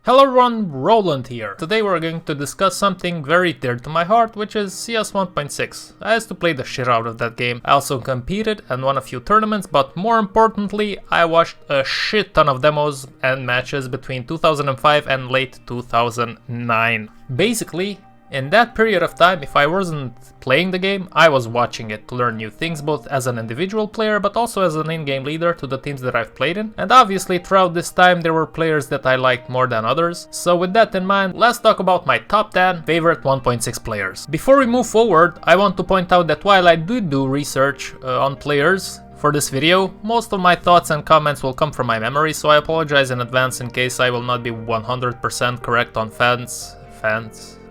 Hello everyone, Roland here. Today we're going to discuss something very dear to my heart, which is CS 1.6. I used to play the shit out of that game. I also competed and won a few tournaments, but more importantly, I watched a shit ton of demos and matches between 2005 and late 2009. Basically, in that period of time, if I wasn't playing the game, I was watching it to learn new things, both as an individual player but also as an in-game leader to the teams that I've played in. And obviously throughout this time there were players that I liked more than others. So with that in mind, let's talk about my top 10 favorite 1.6 players. Before we move forward, I want to point out that while I do research on players for this video, most of my thoughts and comments will come from my memory, so I apologize in advance in case I will not be 100% correct on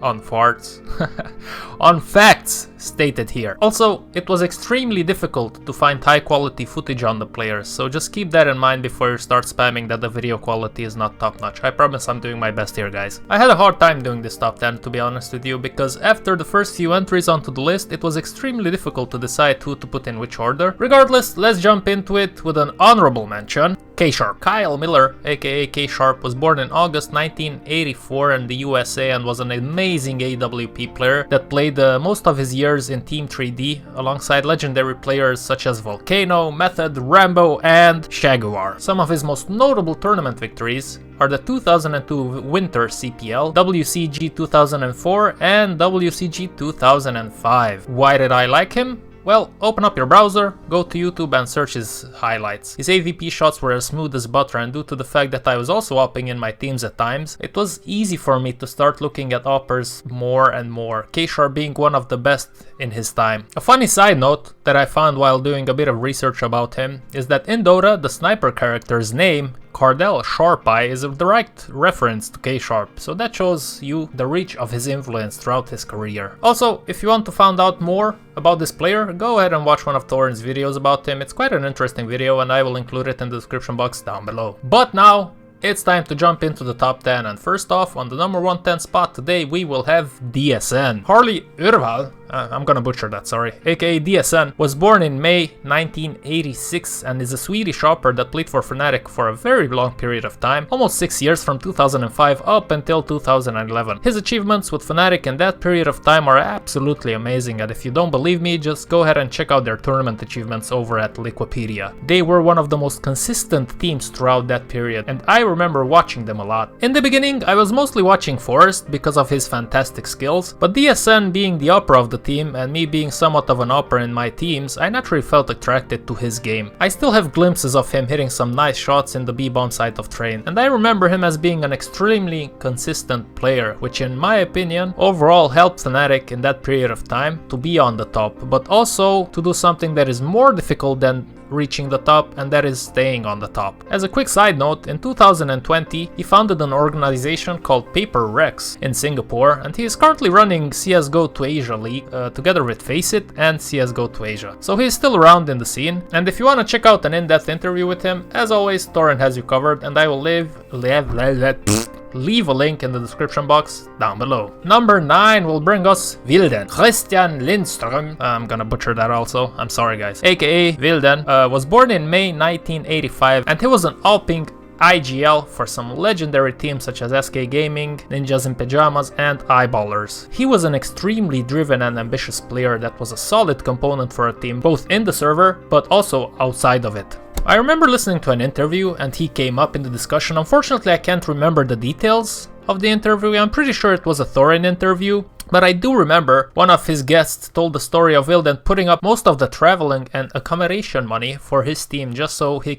on farts, on facts stated here. Also, it was extremely difficult to find high quality footage on the players, so just keep that in mind before you start spamming that the video quality is not top notch. I promise I'm doing my best here, guys. I had a hard time doing this top 10, to be honest with you, because after the first few entries onto the list, it was extremely difficult to decide who to put in which order. Regardless, let's jump into it with an honorable mention. K-Sharp. Kyle Miller, aka K-Sharp, was born in August 1984 in the USA and was an amazing AWP player that played most of his years in Team 3D alongside legendary players such as Volcano, Method, Rambo, and Jaguar. Some of his most notable tournament victories are the 2002 Winter CPL, WCG 2004, and WCG 2005. Why did I like him? Well, open up your browser, go to YouTube and search his highlights. His AVP shots were as smooth as butter, and due to the fact that I was also opping in my teams at times, it was easy for me to start looking at oppers more and more, K-Sharp being one of the best in his time. A funny side note that I found while doing a bit of research about him is that in Dota, the sniper character's name, Cardell Sharpeye, is a direct reference to K-Sharp, so that shows you the reach of his influence throughout his career. Also, if you want to find out more about this player, go ahead and watch one of Thorin's videos about him. It's quite an interesting video and I will include it in the description box down below. But now, it's time to jump into the top 10, and first off, on the number 110 spot today we will have DSN. Harley Urval, I'm gonna butcher that, sorry, aka DSN, was born in May 1986 and is a Swedish opper that played for Fnatic for a very long period of time, almost 6 years from 2005 up until 2011. His achievements with Fnatic in that period of time are absolutely amazing, and if you don't believe me, just go ahead and check out their tournament achievements over at Liquipedia. They were one of the most consistent teams throughout that period, and I remember watching them a lot. In the beginning, I was mostly watching Forrest because of his fantastic skills, but DSN being the opera of the team and me being somewhat of an opera in my teams, I naturally felt attracted to his game. I still have glimpses of him hitting some nice shots in the B-bomb side of Train, and I remember him as being an extremely consistent player, which in my opinion overall helped Fnatic in that period of time to be on the top, but also to do something that is more difficult than reaching the top, and that is staying on the top. As a quick side note, in 2020 he founded an organization called HyperX in Singapore, and he is currently running CSGO to Asia League together with Faceit and CSGO to Asia. So he is still around in the scene, and if you want to check out an in-depth interview with him, as always, Thorin has you covered, and I will leave a link in the description box down below. Number 9 will bring us Wilden. Christian Lindström, I'm gonna butcher that also, I'm sorry guys, aka Wilden, was born in May 1985, and he was an opping IGL for some legendary teams such as SK Gaming, Ninjas in Pajamas, and Eyeballers. He was an extremely driven and ambitious player that was a solid component for a team, both in the server but also outside of it. I remember listening to an interview and he came up in the discussion. Unfortunately, I can't remember the details of the interview. I'm pretty sure it was a Thorin interview, but I do remember one of his guests told the story of Wilden putting up most of the traveling and accommodation money for his team just so he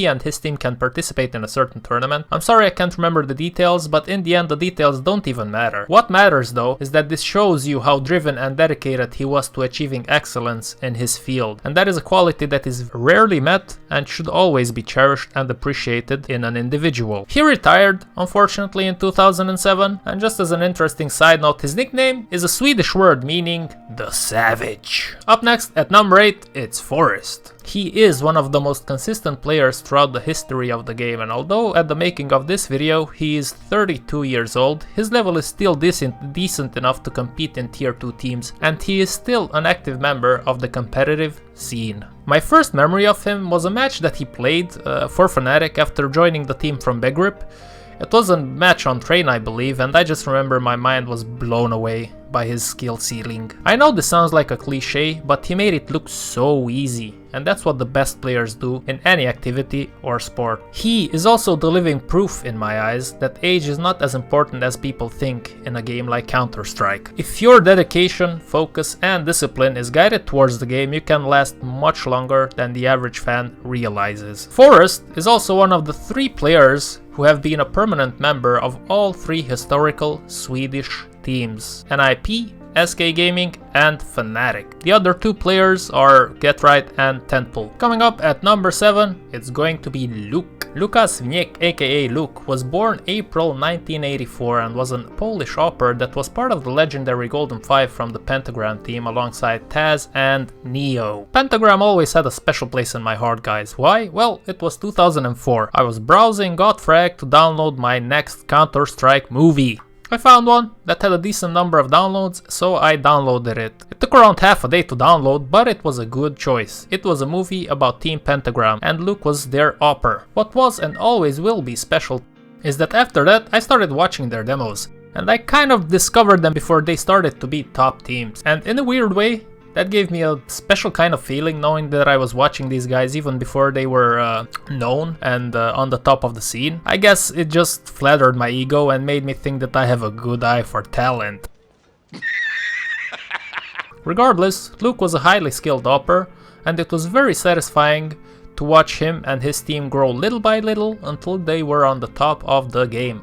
and his team can participate in a certain tournament. I'm sorry I can't remember the details, but in the end the details don't even matter. What matters though is that this shows you how driven and dedicated he was to achieving excellence in his field, and that is a quality that is rarely met and should always be cherished and appreciated in an individual. He retired, unfortunately, in 2007, and just as an interesting side note, his nickname is a Swedish word meaning the savage. Up next at number 8, it's Forrest. He is one of the most consistent players throughout the history of the game, and although at the making of this video he is 32 years old, his level is still decent enough to compete in tier 2 teams, and he is still an active member of the competitive scene. My first memory of him was a match that he played for Fnatic after joining the team from Begrip. It was a match on train, I believe, and I just remember my mind was blown away by his skill ceiling. I know this sounds like a cliche, but he made it look so easy, and that's what the best players do in any activity or sport. He is also the living proof in my eyes that age is not as important as people think in a game like Counter-Strike. If your dedication, focus and discipline is guided towards the game, you can last much longer than the average fan realizes. Forrest is also one of the 3 players who have been a permanent member of all 3 historical Swedish teams: NIP, SK Gaming and Fnatic. The other 2 players are GetRight and Tentpool. Coming up at number 7, it's going to be Luke. Lukas Wniek, aka Luke, was born April 1984 and was a Polish opper that was part of the legendary Golden 5 from the Pentagram team alongside Taz and Neo. Pentagram always had a special place in my heart, guys. Why? Well, it was 2004. I was browsing, got fragged to download my next Counter-Strike movie. I found one that had a decent number of downloads, so I downloaded it. It took around half a day to download, but it was a good choice. It was a movie about Team Pentagram, and Luke was their opper. What was and always will be special is that after that I started watching their demos, and I kind of discovered them before they started to be top teams. And in a weird way, that gave me a special kind of feeling knowing that I was watching these guys even before they were known and on the top of the scene. I guess it just flattered my ego and made me think that I have a good eye for talent. Regardless, Luke was a highly skilled opper, and it was very satisfying to watch him and his team grow little by little until they were on the top of the game.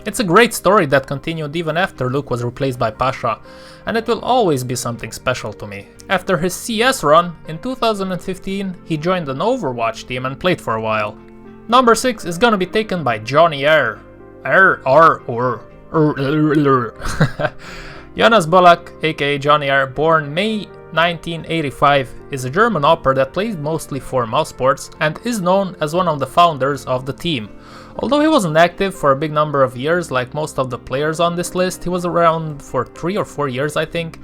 It's a great story that continued even after Luke was replaced by Pasha, and it will always be something special to me. After his CS run, in 2015, he joined an Overwatch team and played for a while. Number 6 is gonna be taken by Johnny R. Jonas Bolak, aka Johnny R, born May 1985, is a German opper that plays mostly for Mousesports and is known as one of the founders of the team. Although he wasn't active for a big number of years like most of the players on this list, he was around for 3 or 4 years I think,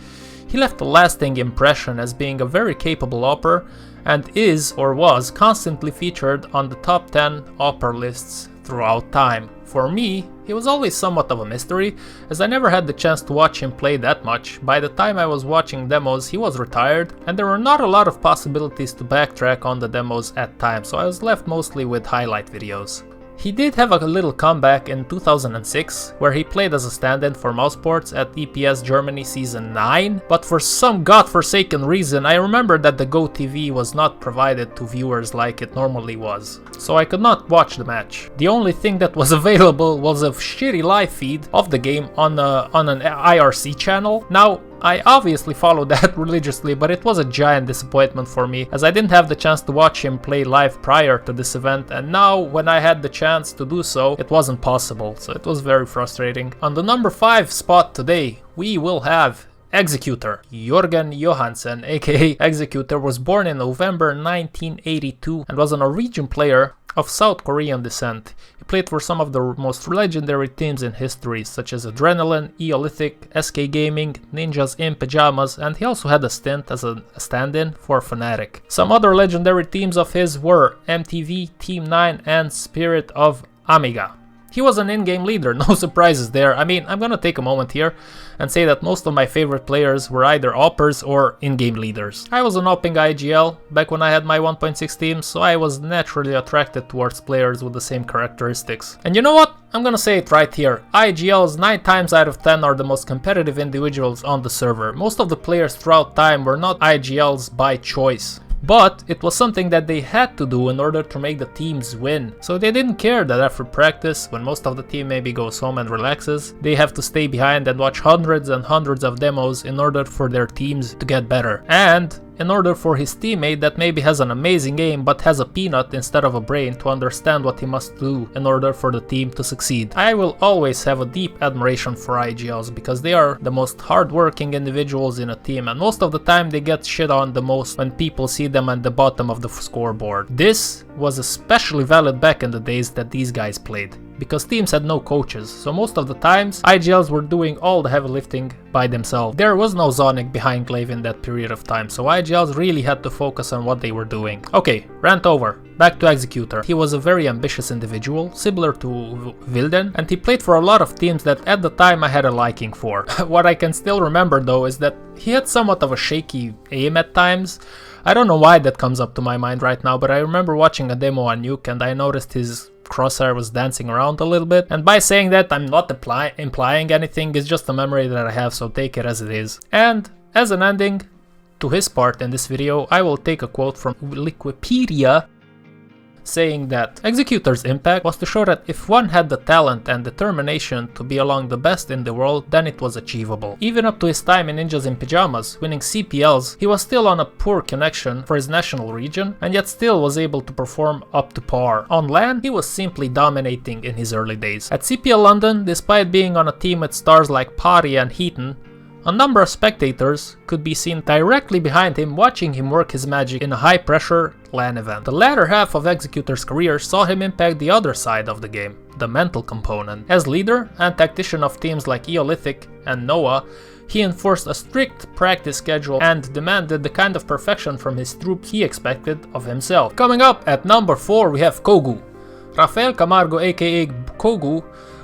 he left a lasting impression as being a very capable opper and is or was constantly featured on the top 10 opper lists throughout time. For me, he was always somewhat of a mystery, as I never had the chance to watch him play that much. By the time I was watching demos, he was retired, and there were not a lot of possibilities to backtrack on the demos at times, so I was left mostly with highlight videos. He did have a little comeback in 2006, where he played as a stand-in for Mousesports at EPS Germany Season 9, but for some godforsaken reason I remember that the GoTV was not provided to viewers like it normally was, so I could not watch the match. The only thing that was available was a shitty live feed of the game on an IRC channel. Now, I obviously followed that religiously, but it was a giant disappointment for me as I didn't have the chance to watch him play live prior to this event, and now when I had the chance to do so, it wasn't possible, so it was very frustrating. On the number 5 spot today, we will have Executor. Jørgen Johansen, aka Executor, was born in November 1982 and was a Norwegian player of South Korean descent. He played for some of the most legendary teams in history, such as Adrenaline, Eolithic, SK Gaming, Ninjas in Pajamas, and he also had a stint as a stand-in for Fnatic. Some other legendary teams of his were MTV, Team 9 and Spirit of Amiga. He was an in-game leader, no surprises there. I mean, I'm gonna take a moment here and say that most of my favorite players were either oppers or in-game leaders. I was an opping IGL back when I had my 1.6 team, so I was naturally attracted towards players with the same characteristics. And you know what? I'm gonna say it right here. IGLs 9 times out of 10 are the most competitive individuals on the server. Most of the players throughout time were not IGLs by choice, but it was something that they had to do in order to make the teams win. So they didn't care that after practice, when most of the team maybe goes home and relaxes, they have to stay behind and watch hundreds and hundreds of demos in order for their teams to get better. And in order for his teammate that maybe has an amazing game but has a peanut instead of a brain to understand what he must do in order for the team to succeed. I will always have a deep admiration for IGLs because they are the most hardworking individuals in a team, and most of the time they get shit on the most when people see them at the bottom of the scoreboard. This was especially valid back in the days that these guys played. because teams had no coaches, so most of the times IGLs were doing all the heavy lifting by themselves. There was no Zonic behind Glaive in that period of time, so IGLs really had to focus on what they were doing. Okay, rant over. Back to Executor. He was a very ambitious individual, similar to Wilden, and he played for a lot of teams that at the time I had a liking for. What I can still remember though is that he had somewhat of a shaky aim at times. I don't know why that comes up to my mind right now, but I remember watching a demo on Nuke and I noticed his crosshair was dancing around a little bit. And by saying that, I'm not implying anything, it's just a memory that I have, so take it as it is. And as an ending to his part in this video, I will take a quote from Wikipedia saying that Executor's impact was to show that if one had the talent and determination to be among the best in the world, then it was achievable. Even up to his time in Ninjas in Pyjamas, winning CPLs, he was still on a poor connection for his national region, and yet still was able to perform up to par. On LAN, he was simply dominating in his early days. At CPL London, despite being on a team with stars like Pari and Heaton, a number of spectators could be seen directly behind him watching him work his magic in a high-pressure LAN event. The latter half of Executor's career saw him impact the other side of the game, the mental component. As leader and tactician of teams like Eolithic and Noah, he enforced a strict practice schedule and demanded the kind of perfection from his troops he expected of himself. Coming up at number 4 we have Kogu. Rafael Camargo aka Kogu,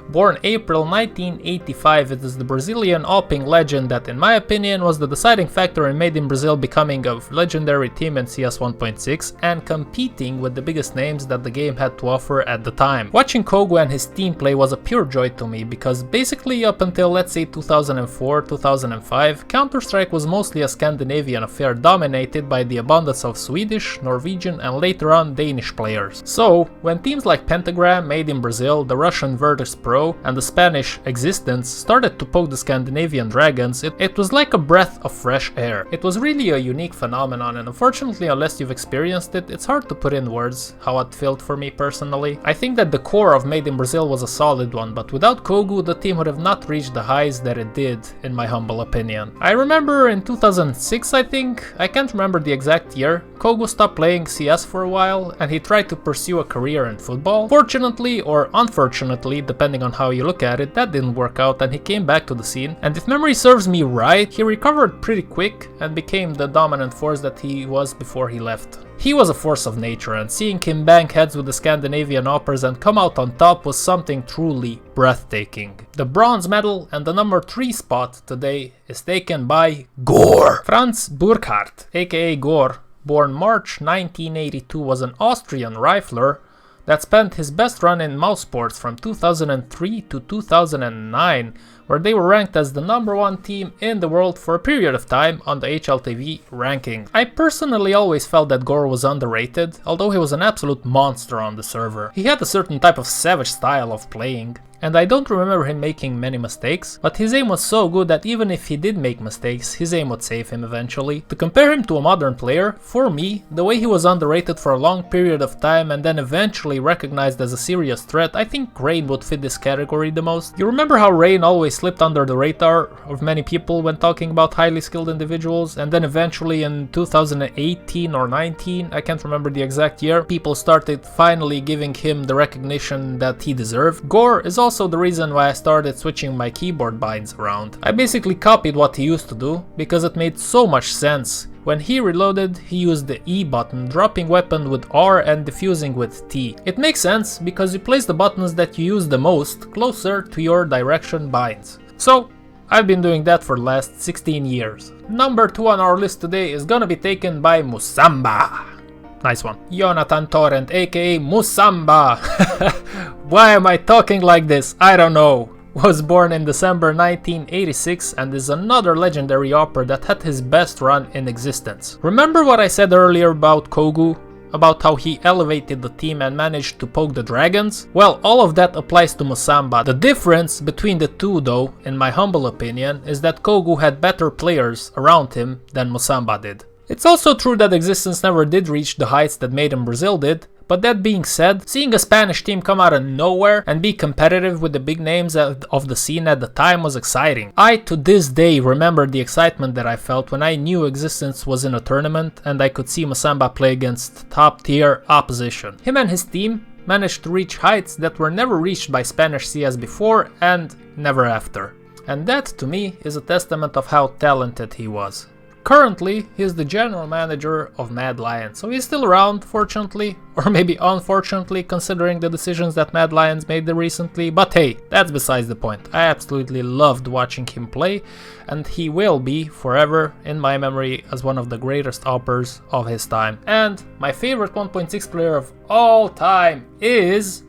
born April 1985, it is the Brazilian Alping legend that in my opinion was the deciding factor in Made in Brazil becoming a legendary team in CS 1.6 and competing with the biggest names that the game had to offer at the time. Watching Kogu and his team play was a pure joy to me because basically up until let's say 2004-2005, Counter-Strike was mostly a Scandinavian affair dominated by the abundance of Swedish, Norwegian and later on Danish players. So when teams like Pentagram, Made in Brazil, the Russian Virtus Pro and the Spanish Existence started to poke the Scandinavian dragons, it was like a breath of fresh air. It was really a unique phenomenon, and unfortunately unless you've experienced it, it's hard to put in words how it felt for me personally. I think that the core of Made in Brazil was a solid one, but without Kogu the team would have not reached the highs that it did, in my humble opinion. I remember in 2006 I think, I can't remember the exact year, Kogu stopped playing CS for a while and he tried to pursue a career in football. Fortunately or unfortunately, depending on how you look at it, that didn't work out and he came back to the scene, and if memory serves me right, he recovered pretty quick and became the dominant force that he was before he left. He was a force of nature, and seeing him bang heads with the Scandinavian operas and come out on top was something truly breathtaking. The bronze medal and the number 3 spot today is taken by Gore. Franz Burkhardt, aka Gore, born March 1982, was an Austrian rifler that spent his best run in mouse sports from 2003 to 2009, where they were ranked as the #1 team in the world for a period of time on the HLTV ranking. I personally always felt that Gore was underrated, although he was an absolute monster on the server. He had a certain type of savage style of playing, and I don't remember him making many mistakes, but his aim was so good that even if he did make mistakes, his aim would save him eventually. To compare him to a modern player, for me, the way he was underrated for a long period of time and then eventually recognized as a serious threat, I think Rain would fit this category the most. You remember how Rain always slipped under the radar of many people when talking about highly skilled individuals, and then eventually in 2018 or 19, I can't remember the exact year, people started finally giving him the recognition that he deserved. Gore is also the reason why I started switching my keyboard binds around. I basically copied what he used to do because it made so much sense. When he reloaded, he used the E button, dropping weapon with R and defusing with T. It makes sense because you place the buttons that you use the most closer to your direction binds. So I've been doing that for the last 16 years. Number 2 on our list today is gonna be taken by Musamba. Nice one. Jonathan Torrent, aka Musamba. Why am I talking like this? I don't know. Was born in December 1986 and is another legendary opera that had his best run in existence. Remember what I said earlier about Kogu? About how he elevated the team and managed to poke the dragons? Well, all of that applies to Musamba. The difference between the two though, in my humble opinion, is that Kogu had better players around him than Musamba did. It's also true that Existence never did reach the heights that Made in Brazil did, but that being said, seeing a Spanish team come out of nowhere and be competitive with the big names of the scene at the time was exciting. I to this day remember the excitement that I felt when I knew Existence was in a tournament and I could see Musamba play against top tier opposition. Him and his team managed to reach heights that were never reached by Spanish CS before and never after. And that, to me, is a testament of how talented he was. Currently, he's the general manager of Mad Lions, so he's still around, fortunately, or maybe unfortunately, considering the decisions that Mad Lions made recently, but hey, that's besides the point. I absolutely loved watching him play, and he will be forever in my memory as one of the greatest AWPers of his time. And my favorite 1.6 player of all time is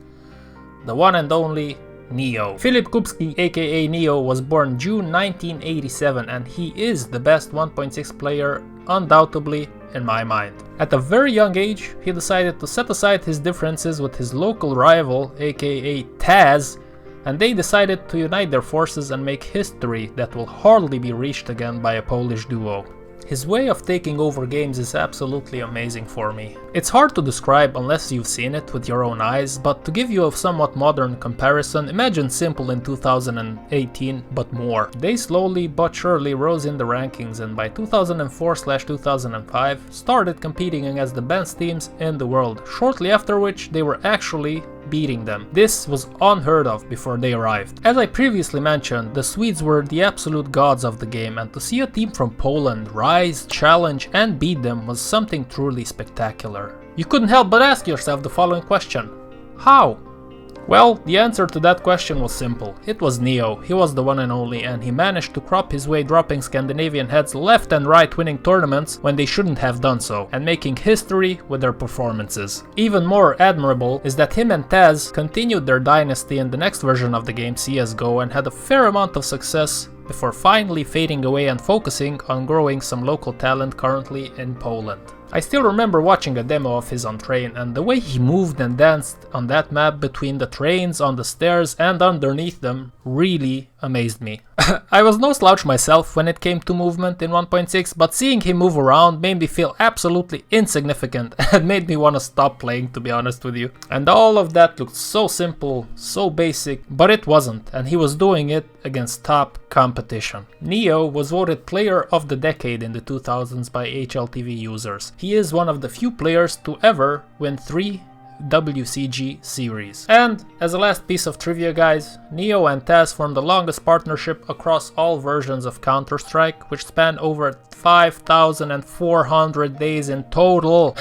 the one and only Neo. Filip Kupski, aka Neo, was born June 1987 and he is the best 1.6 player undoubtedly in my mind. At a very young age, he decided to set aside his differences with his local rival, aka Taz, and they decided to unite their forces and make history that will hardly be reached again by a Polish duo. His way of taking over games is absolutely amazing for me. It's hard to describe unless you've seen it with your own eyes, but to give you a somewhat modern comparison, imagine Simple in 2018 but more. They slowly but surely rose in the rankings and by 2004/2005 started competing against the best teams in the world, shortly after which they were actually beating them. This was unheard of before they arrived. As I previously mentioned, the Swedes were the absolute gods of the game, and to see a team from Poland rise, challenge and beat them was something truly spectacular. You couldn't help but ask yourself the following question: how? Well, the answer to that question was simple. It was Neo. He was the one and only, and he managed to crop his way, dropping Scandinavian heads left and right, winning tournaments when they shouldn't have done so, and making history with their performances. Even more admirable is that him and Taz continued their dynasty in the next version of the game, CSGO, and had a fair amount of success before finally fading away and focusing on growing some local talent currently in Poland. I still remember watching a demo of his on train, and the way he moved and danced on that map between the trains, on the stairs and underneath them really amazed me. I was no slouch myself when it came to movement in 1.6, but seeing him move around made me feel absolutely insignificant and made me want to stop playing, to be honest with you. And all of that looked so simple, so basic, but it wasn't, and he was doing it against top competition. Neo was voted Player of the Decade in the 2000s by HLTV users. He is one of the few players to ever win 3 WCG series. And as a last piece of trivia, guys, Neo and Taz formed the longest partnership across all versions of Counter-Strike, which spanned over 5,400 days in total.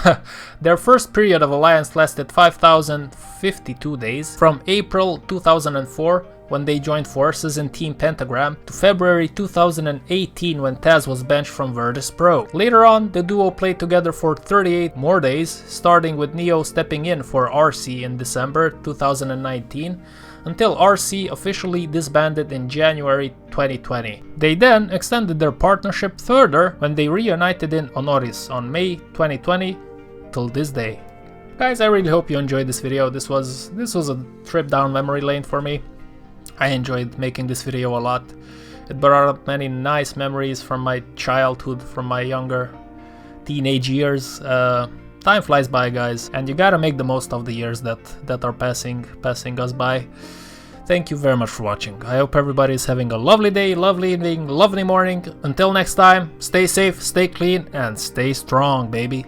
Their first period of alliance lasted 5,052 days, from April 2004 when they joined forces in Team Pentagram to February 2018 when Taz was benched from Virtus Pro. Later on, the duo played together for 38 more days, starting with Neo stepping in for RC in December 2019, until RC officially disbanded in January 2020. They then extended their partnership further when they reunited in AORUS on May 2020 till this day. Guys, I really hope you enjoyed this video. This was a trip down memory lane for me. I enjoyed making this video a lot. It brought up many nice memories from my childhood, from my younger teenage years. Time flies by, guys, and you gotta make the most of the years that are passing us by. Thank you very much for watching. I hope everybody's having a lovely day, lovely evening, lovely morning. Until next time, stay safe, stay clean, and stay strong, baby.